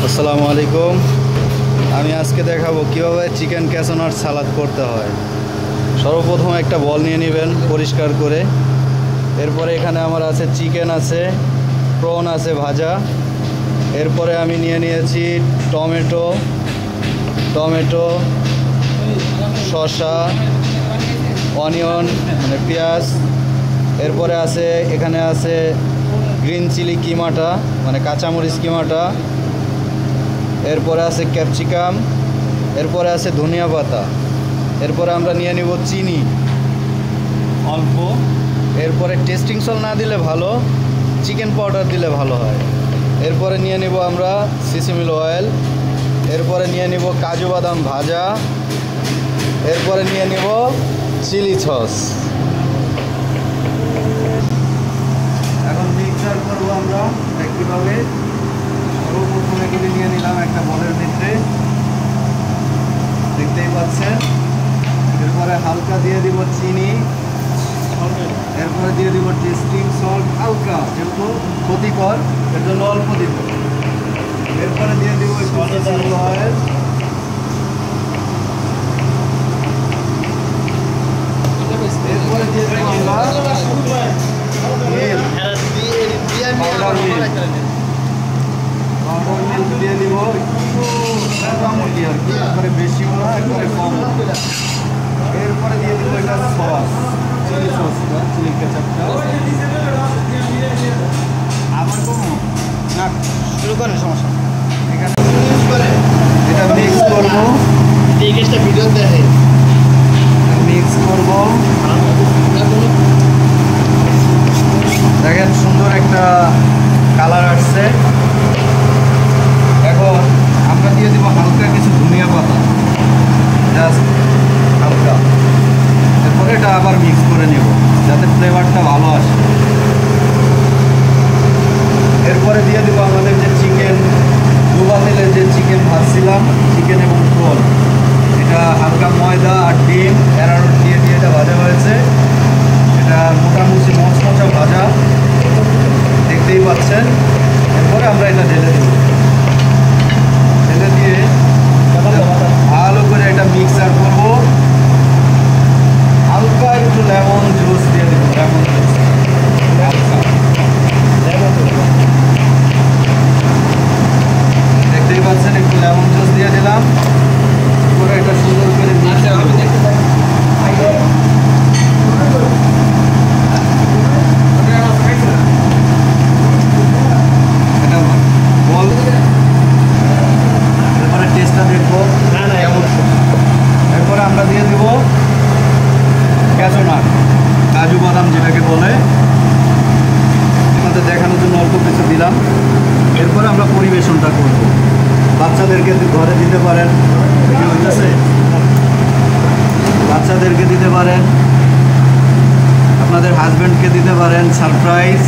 আসসালামু আলাইকুম। আমি আজকে দেখাবো কিভাবে চিকেন ক্যাসোনার সালাদ করতে হয়। সর্বপ্রথম একটা বল নিয়ে নেবেন পরিষ্কার করে। এরপরে এখানে আমার আছে চিকেন আছে, প্রন আছে ভাজা। এরপরে আমি নিয়ে নিয়েছি টমেটো, শসা, অনিয়ন মানে পেঁয়াজ। এরপরে আছে এখানে আছে গ্রিন চিলি কিমাটা মানে কাঁচামরিচ কিমাটা। এরপরে আছে ক্যাপসিকাম, এরপরে আছে ধনিয়া পাতা। এরপরে আমরা নিয়ে নিব চিনি অল্প। এরপরে টেস্টিং সল্ট না দিলে ভালো, চিকেন পাউডার দিলে ভালো হয়। এরপরে নিয়ে নিব আমরা সিসিমিল অয়েল। এরপরে নিয়ে নিব কাজু বাদাম ভাজা। এরপরে নিয়ে নিব চিলি সস। এখন মিক্সার করবো আমরা একইভাবে। সর্বপ্রথমে এগুলি নিয়ে নিলাম একটা বলের ভিতরে, দেখতেই পাচ্ছেন। এরপরে হালকা দিয়ে দিব চিনি, এরপরে দিয়ে দিব টেস্টিং সল্ট হালকা, যেহেতু ক্ষতিকর এর জন্য অল্প দিব। এরপরে দিয়ে দিব সিসিমিল অয়েল। এরপরে দিয়ে দিব আমরা পাউডার মিল্ক দিয়ে দিব মোটামুটি আর কি, একবারে বেশিও না একবারে কম। এরপরে দিয়ে দিব এটা সস, চিলি সসটা, চিলি কেচাপটা। আবার কমো না, শুরু করেন, সমস্যা। এখানে এটা মিক্স করবো, ভিডিও দেখে মিক্স করবো। দেখেন সুন্দর একটা কালার আসছে। এখন আমরা দিয়ে দিব হালকা কিছু ধনিয়া পাতা, জাস্ট হালকা। এরপরে এটা আবার মিক্স করে নেব যাতে ফ্লেভারটা ভালো আসে। এরপরে দিয়ে দেবো আমাদের যে চিকেন, ডুবা তেলে যে চিকেন ভাজছিলাম, চিকেন এবং প্রন, এটা হালকা ময়দা আর ডিম অ্যারারুট দিয়ে এটা ভাজা হয়েছে। এটা মোটামুটি মচমচা ভাজা, দেখতেই পাচ্ছেন। এরপরে আমরা এটা ঢেলে দেব, ঢেলে দিয়ে ভালো করে এটা মিক্সার করব। হালকা একটু লেমন জুস দিয়ে দেবো, লেমন জুস হালকা, দেখতেই পাচ্ছেন। একটু লেমন জুস দিয়ে দিলাম, করে এটা সুন্দর করে মিক্স করব। এরপরে টেস্টটা দেখবো কেমন। এরপরে আমরা দিয়ে দেব ক্যাশনাট, কাজু বাদাম যেটাকে বলে, আমাদের দেখানোর জন্য অল্প কিছু দিলাম। এরপরে আমরা পরিবেশনটা করব। বাচ্চাদেরকে ঘরে দিতে পারেন, বাচ্চাদেরকে দিতে পারেন, আপনাদের হাজব্যান্ডকে দিতে পারেন, সারপ্রাইজ।